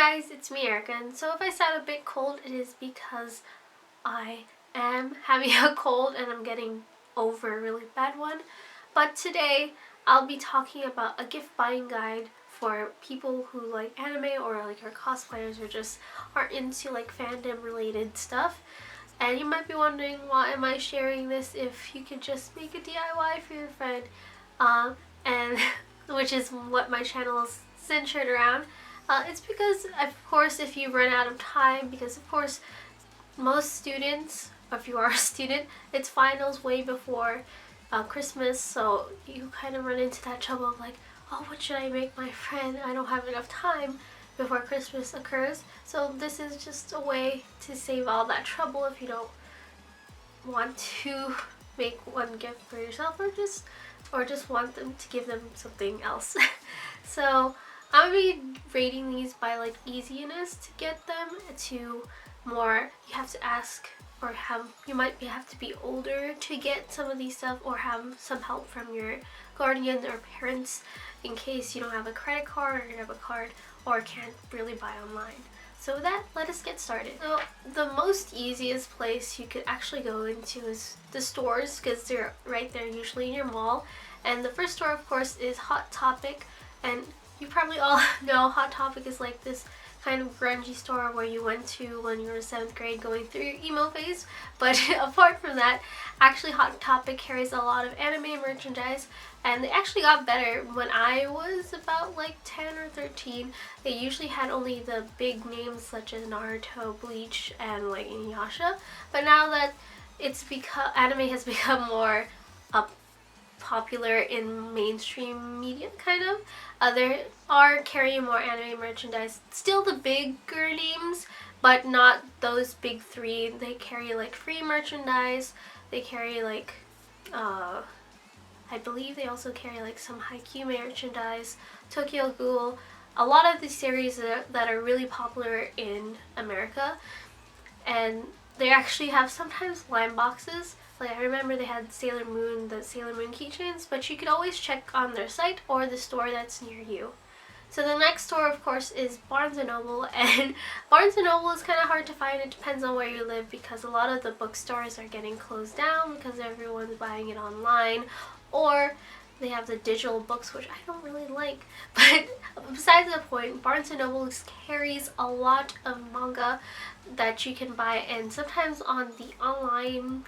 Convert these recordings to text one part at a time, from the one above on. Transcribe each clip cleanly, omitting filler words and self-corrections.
guys, it's me Erica, and so if I sound a bit cold, it is because I am having a cold and I'm getting over a really bad one. But today I'll be talking about a gift buying guide for people who like anime or like are cosplayers or just are into like fandom related stuff. And you might be wondering, why am I sharing this if you could just make a DIY for your friend? And which is what my channel is centered around. It's because, of course, if you run out of time, because of course most students, if you are a student, it's finals way before Christmas, so you kind of run into that trouble of like, oh, what should I make my friend? I don't have enough time before Christmas occurs. So this is just a way to save all that trouble if you don't want to make one gift for yourself or just want them to give them something else. So I'm gonna be rating these by like easiness to get them to more you have to ask or you might have to be older to get some of these stuff or have some help from your guardian or parents in case you don't have a credit card or you have a card or can't really buy online. So with that, let us get started. So the most easiest place you could actually go into is the stores because they're right there usually in your mall. And the first store of course is Hot Topic, and you probably all know Hot Topic is like this kind of grungy store where you went to when you were in 7th grade going through your emo phase. But apart from that, actually Hot Topic carries a lot of anime merchandise, and they actually got better. When I was about like 10 or 13, they usually had only the big names such as Naruto, Bleach, and like Inuyasha. But now that anime has become more popular in mainstream media, kind of. They are carrying more anime merchandise. Still the bigger names, but not those big three. They carry like free merchandise. They carry like, I believe they also carry like some Haikyuu merchandise, Tokyo Ghoul, a lot of these series that are really popular in America. And they actually have sometimes line boxes. Like I remember they had the Sailor Moon keychains, but you could always check on their site or the store that's near you. So the next store of course is Barnes & Noble, and Barnes & Noble is kind of hard to find. It depends on where you live because a lot of the bookstores are getting closed down because everyone's buying it online, or they have the digital books, which I don't really like. But besides the point, Barnes & Noble carries a lot of manga that you can buy, and sometimes on the online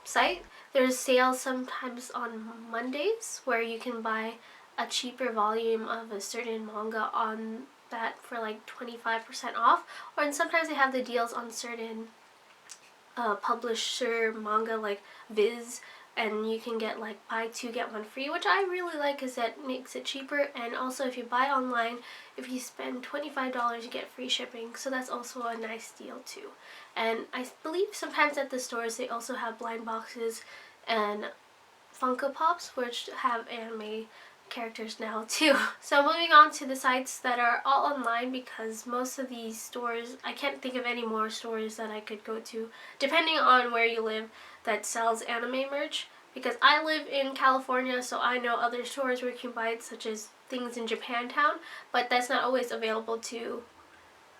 site there's sales sometimes on Mondays where you can buy a cheaper volume of a certain manga on that for like 25% off, and sometimes they have the deals on certain publisher manga like Viz, and you can get like buy two get one free, which I really like because that makes it cheaper. And also if you buy online, if you spend $25 you get free shipping, so that's also a nice deal too. And I believe sometimes at the stores they also have blind boxes and Funko Pops which have anime characters now too. So moving on to the sites that are all online, because most of these stores, I can't think of any more stores that I could go to depending on where you live that sells anime merch, because I live in California, so I know other stores where you can buy it, such as things in Japantown, but that's not always available to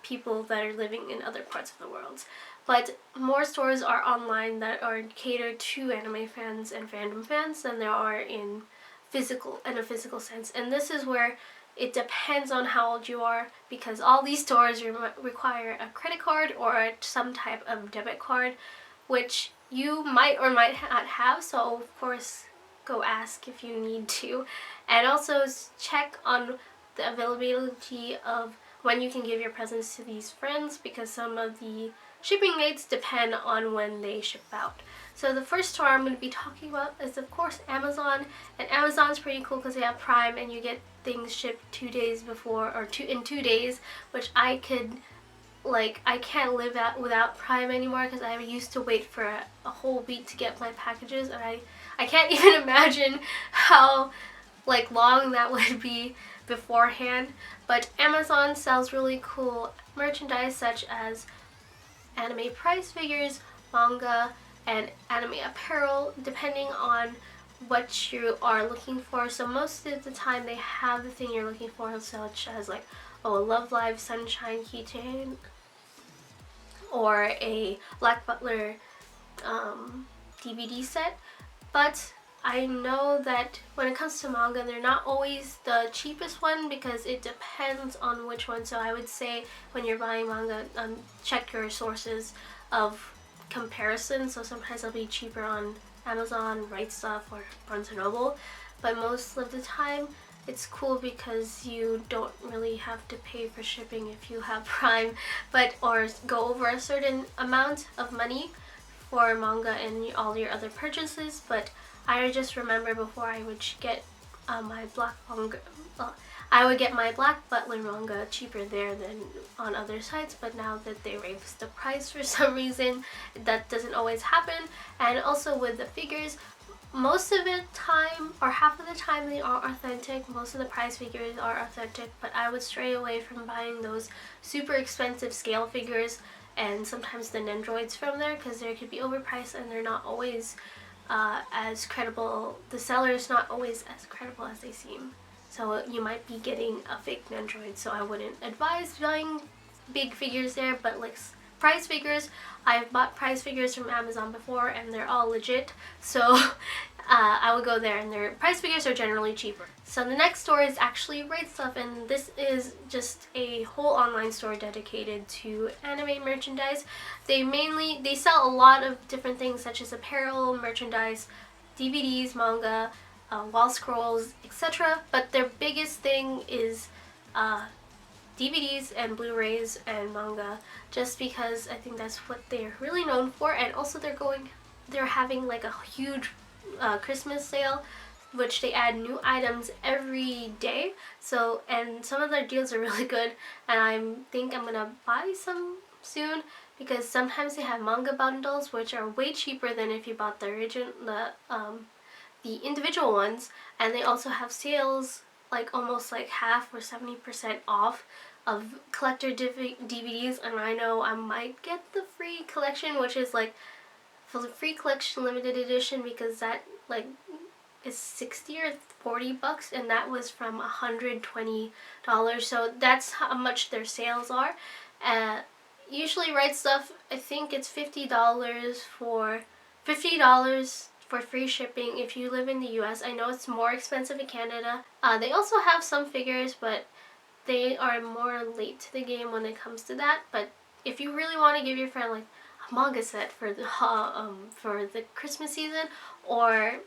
people that are living in other parts of the world. But more stores are online that are catered to anime fans and fandom fans than there are in a physical sense. And this is where it depends on how old you are, because all these stores require a credit card or some type of debit card, which you might or might not have, so of course go ask if you need to. And also check on the availability of when you can give your presents to these friends, because some of the shipping dates depend on when they ship out. So the first store I'm going to be talking about is of course Amazon, and Amazon's pretty cool because they have Prime and you get things shipped 2 days before, or in 2 days, which I can't live without Prime anymore because I used to wait for a whole week to get my packages, and I can't even imagine how like long that would be beforehand. But Amazon sells really cool merchandise such as anime price figures, manga, and anime apparel depending on what you are looking for. So most of the time they have the thing you're looking for, such as like a Love Live Sunshine keychain or a Black Butler DVD set, but I know that when it comes to manga, they're not always the cheapest one because it depends on which one. So I would say when you're buying manga, check your sources of comparison. So sometimes they'll be cheaper on Amazon, Right Stuff, or Barnes & Noble, but most of the time it's cool because you don't really have to pay for shipping if you have Prime, or go over a certain amount of money for manga and all your other purchases. But I just remember before I would get my Black manga, I would get my Black Butler manga cheaper there than on other sites, but now that they raised the price for some reason, that doesn't always happen. And also with the figures, most of the time, or half of the time, they are authentic. Most of the prize figures are authentic, but I would stray away from buying those super expensive scale figures and sometimes the Nendroids from there, because they could be overpriced and they're not always as credible. The seller is not always as credible as they seem. So you might be getting a fake Nendroid, so I wouldn't advise buying big figures there. But like prize figures, I've bought prize figures from Amazon before and they're all legit, so I would go there, and their prize figures are generally cheaper. So the next store is actually Right Stuff, and this is just a whole online store dedicated to anime merchandise. They sell a lot of different things such as apparel, merchandise, DVDs, manga, wall scrolls, etc. But their biggest thing is DVDs and Blu-rays and manga, just because I think that's what they're really known for. And also they're having like a huge Christmas sale, which they add new items every day. So, and some of their deals are really good, and I think I'm gonna buy some soon, because sometimes they have manga bundles which are way cheaper than if you bought the original, the individual ones. And they also have sales like almost like half or 70% off of collector DVDs, and I know I might get the free collection, which is like for the free collection limited edition, because that like is 60 or 40 bucks, and that was from $120. So that's how much their sales are. Usually Right Stuff, I think it's $50 for free shipping if you live in the US. I know it's more expensive in Canada. They also have some figures, but they are more late to the game when it comes to that. But if you really want to give your friend like a manga set for the Christmas season, or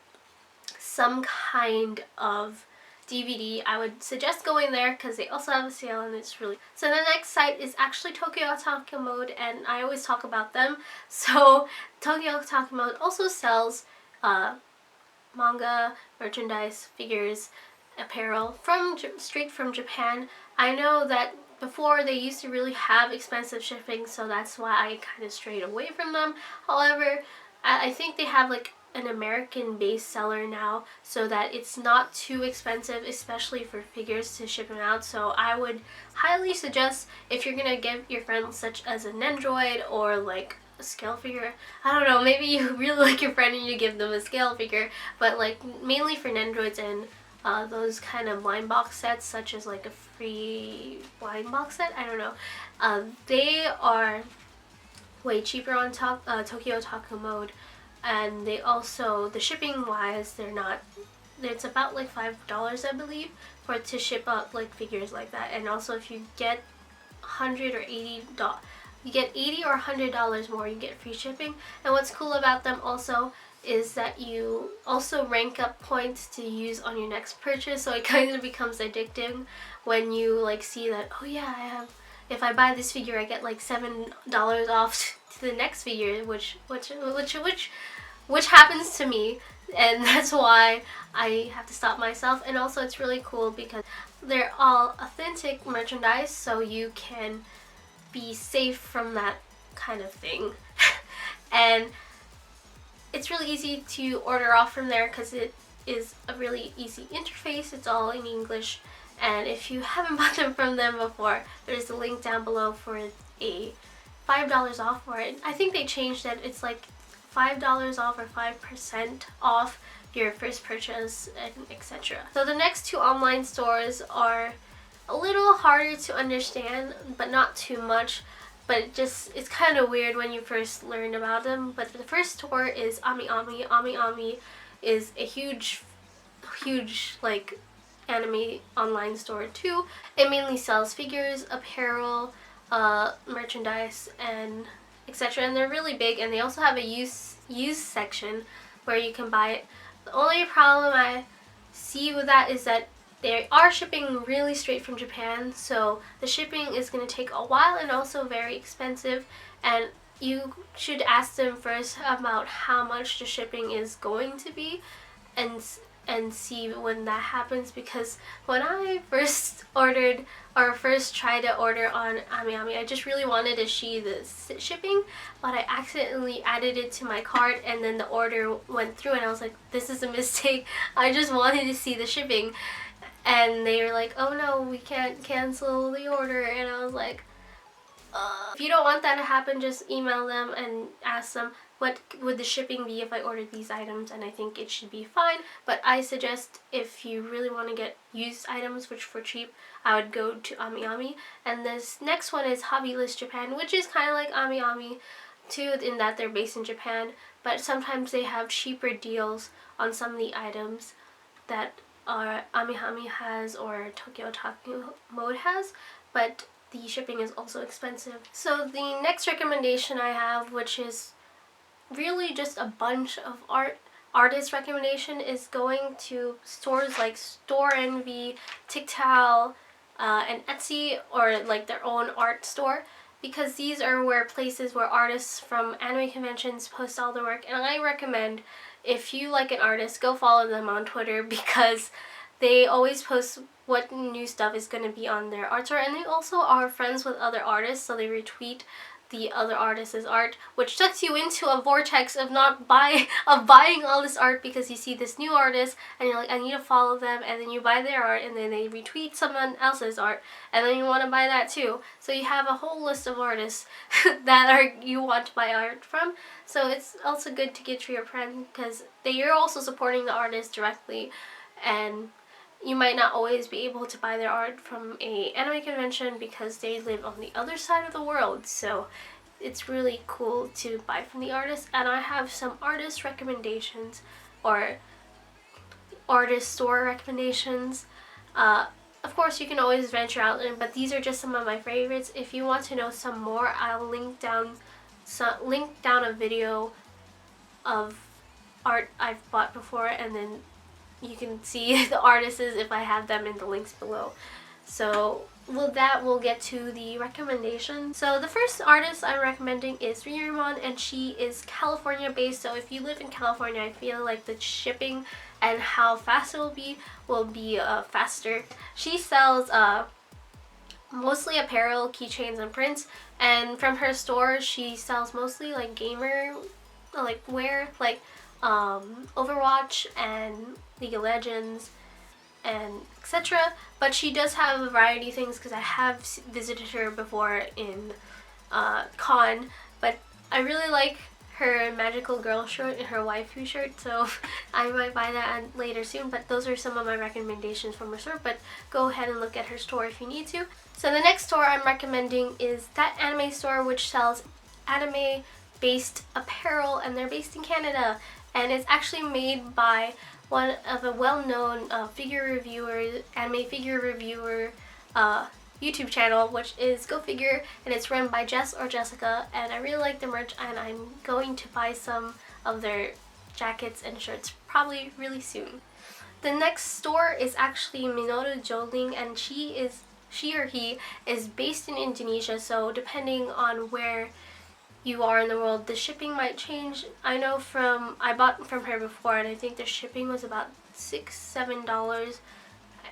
some kind of DVD, I would suggest going there because they also have a sale and it's really... So the next site is actually Tokyo Otaku Mode, and I always talk about them. So Tokyo Otaku Mode also sells manga, merchandise, figures, apparel straight from Japan. I know that before they used to really have expensive shipping, so that's why I kind of strayed away from them. However, I think they have like an American-based seller now, so that it's not too expensive, especially for figures, to ship them out. So I would highly suggest, if you're gonna give your friend such as a Nendroid or like a scale figure, I don't know, maybe you really like your friend and you give them a scale figure, but like mainly for Nendroids and those kind of blind box sets, such as like a free blind box set, I don't know, they are way cheaper on Tokyo Otaku Mode. And they also, the shipping wise, it's about like $5, I believe, for it to ship up like figures like that. And also if you get $100 or $80, you get $80 or $100 more, you get free shipping. And what's cool about them also is that you also rank up points to use on your next purchase, so it kind of becomes addictive when you like see that, oh yeah, if I buy this figure I get like $7 off to the next figure, which happens to me, and that's why I have to stop myself. And also it's really cool because they're all authentic merchandise, so you can be safe from that kind of thing. And it's really easy to order off from there because it is a really easy interface. It's all in English. And if you haven't bought them from them before, there's a link down below for a $5 off for it. I think they changed it. It's like $5 off or 5% off your first purchase, and etc. So the next two online stores are a little harder to understand, but not too much. But it's kind of weird when you first learn about them. But the first store is Ami Ami. Ami Ami is a huge like anime online store too. It mainly sells figures, apparel, merchandise, and etc. And they're really big, and they also have a used section where you can buy it. The only problem I see with that is that they are shipping really straight from Japan, so the shipping is going to take a while and also very expensive, and you should ask them first about how much the shipping is going to be, and see when that happens, because when I first ordered or first tried to order on Ami Ami, I just really wanted to see the shipping, but I accidentally added it to my cart and then the order went through and I was like, this is a mistake. I just wanted to see the shipping. And they were like, oh no, we can't cancel the order. And I was like, if you don't want that to happen, just email them and ask them what would the shipping be if I ordered these items, and I think it should be fine. But I suggest if you really want to get used items, which for cheap, I would go to Ami Ami. And this next one is Hobby List Japan, which is kind of like Ami Ami too, in that they're based in Japan, but sometimes they have cheaper deals on some of the items that Ami Ami has or Tokyo Otaku Mode has, but the shipping is also expensive. So the next recommendation I have, which is really just a bunch of artist recommendation, is going to stores like Store Envy, TikTok, and Etsy, or like their own art store, because these are places where artists from anime conventions post all their work. And I recommend, if you like an artist, go follow them on Twitter, because they always post what new stuff is going to be on their art store, and they also are friends with other artists, so they retweet the other artist's art, which sucks you into a vortex of buying all this art, because you see this new artist and you're like, I need to follow them, and then you buy their art, and then they retweet someone else's art, and then you want to buy that too. So you have a whole list of artists that you want to buy art from. So it's also good to get for your friend, because you're also supporting the artist directly, and you might not always be able to buy their art from a anime convention because they live on the other side of the world. So it's really cool to buy from the artist. And I have some artist recommendations, or artist store recommendations. Of course, you can always venture out, but these are just some of my favorites. If you want to know some more, I'll link down a video of art I've bought before, and then you can see the artists if I have them in the links below. So with that, we'll get to the recommendations. So the first artist I'm recommending is Ryurimon, and she is California based. So if you live in California, I feel like the shipping and how fast it will be faster. She sells mostly apparel, keychains, and prints, and from her store she sells mostly like gamer wear, like Overwatch and League of Legends and etc. But she does have a variety of things, because I have visited her before in con, but I really like her magical girl shirt and her waifu shirt, so I might buy that later soon. But those are some of my recommendations from her store, but go ahead and look at her store if you need to. So the next store I'm recommending is That Anime Store, which sells anime based apparel, and they're based in Canada, and it's actually made by one of a well-known anime figure reviewer YouTube channel, which is Go Figure, and it's run by Jess or Jessica, and I really like the merch, and I'm going to buy some of their jackets and shirts probably really soon. The next store is actually Minoru Joe Ling, and she or he is based in Indonesia, so depending on where you are in the world, the shipping might change. I know I bought from her before, and I think the shipping was about $6-7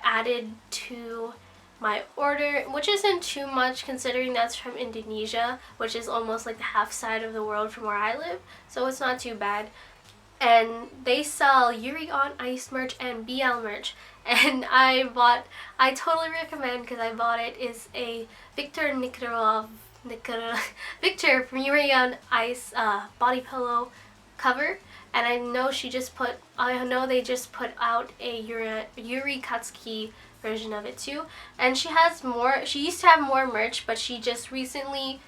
added to my order, which isn't too much considering that's from Indonesia, which is almost like the half side of the world from where I live, so it's not too bad. And they sell Yuri on Ice merch and BL merch, and I totally recommend, because I bought it, is a Victor from Yuri on Ice body pillow cover, and I know they just put out a Yuri Katsuki version of it too, and she used to have more merch, but she just recently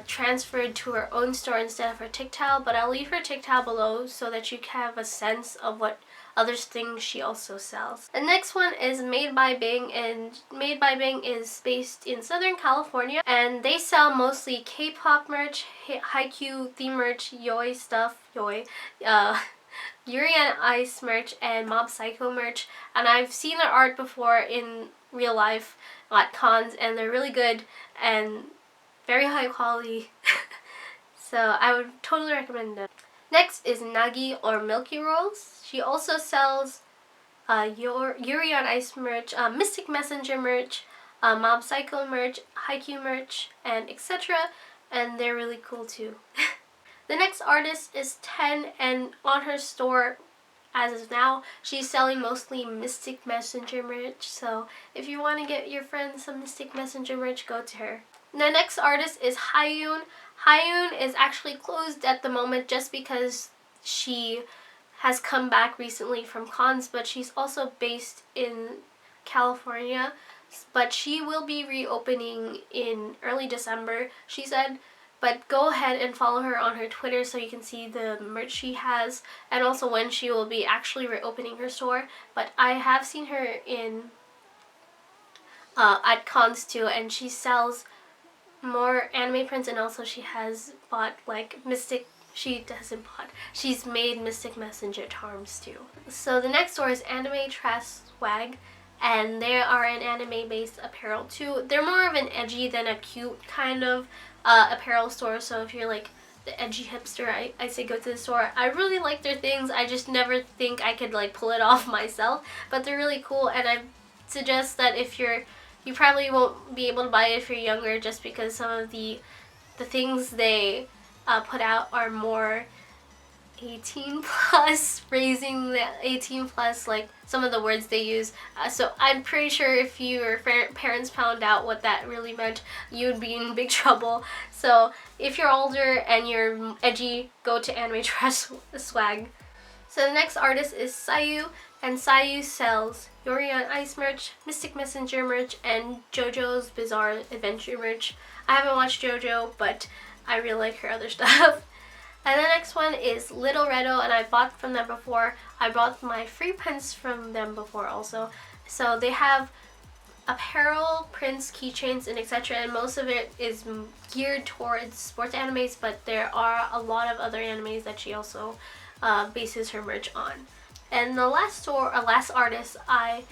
transferred to her own store instead of her TikTok, but I'll leave her TikTok below so that you can have a sense of what other things she also sells. The next one is Made by Bing, and Made by Bing is based in Southern California, and they sell mostly K-pop merch, Haikyuu theme merch, Yuri on Ice merch, and Mob Psycho merch, and I've seen their art before in real life at cons, and they're really good and very high quality. So I would totally recommend them. Next is Nagi or Milky Rolls. She also sells Yuri on Ice merch, Mystic Messenger merch, Mob Psycho merch, Haikyuu merch, and etc. And they're really cool too. The next artist is 10, and on her store as of now, she's selling mostly Mystic Messenger merch. So if you want to get your friends some Mystic Messenger merch, go to her. The next artist is Hyun. Hyun is actually closed at the moment just because she has come back recently from cons, but she's also based in California. But she will be reopening in early December, she said. But go ahead and follow her on her Twitter so you can see the merch she has, and also when she will be actually reopening her store. But I have seen her in at cons too, and she sells more anime prints, and also she has bought like she's made Mystic Messenger charms too. So the next store is Anime Trash Swag, and they are an anime based apparel too. They're more of an edgy than a cute kind of apparel store, so if you're like the edgy hipster, I say go to the store. I really like their things, I just never think I could like pull it off myself, but they're really cool, and I suggest that if you probably won't be able to buy it if you're younger, just because some of the things they put out are more 18 plus, raising the 18 plus, like some of the words they use. So I'm pretty sure if your parents found out what that really meant, you would be in big trouble. So if you're older and you're edgy, go to Anime Trash Swag. So the next artist is Sayu, and Sayu sells Yuri on Ice merch, Mystic Messenger merch, and JoJo's Bizarre Adventure merch. I haven't watched JoJo, but I really like her other stuff. And the next one is Little Redo, and I bought from them before. I bought my free prints from them before also. So they have apparel, prints, keychains, and etc. And most of it is geared towards sports animes, but there are a lot of other animes that she also bases her merch on. And the last artist I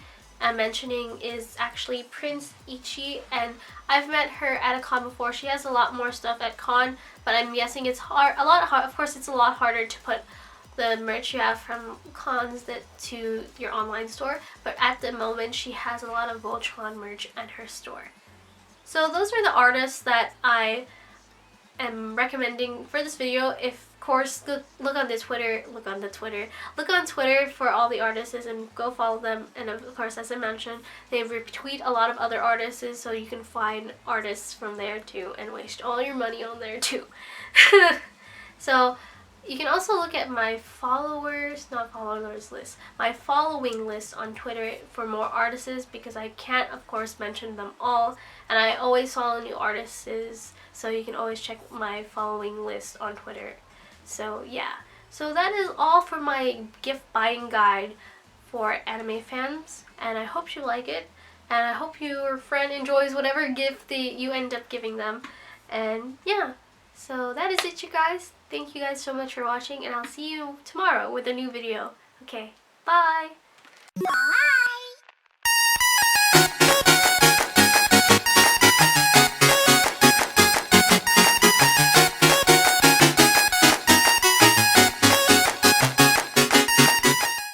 am mentioning is actually Prince Ichi, and I've met her at a con before. She has a lot more stuff at con, but I'm guessing it's of course it's a lot harder to put the merch you have from cons to your online store, but at the moment she has a lot of Voltron merch at her store. So those are the artists that I am recommending for this video. Of course, look on Twitter for all the artists and go follow them. And of course, as I mentioned, they retweet a lot of other artists, so you can find artists from there too and waste all your money on there too. So you can also look at my my following list on Twitter for more artists, because I can't of course mention them all, and I always follow new artists, so you can always check my following list on Twitter. So yeah, so that is all for my gift buying guide for anime fans, and I hope you like it, and I hope your friend enjoys whatever gift you end up giving them. And yeah, so that is it, you guys. Thank you guys so much for watching, and I'll see you tomorrow with a new video. Okay, bye!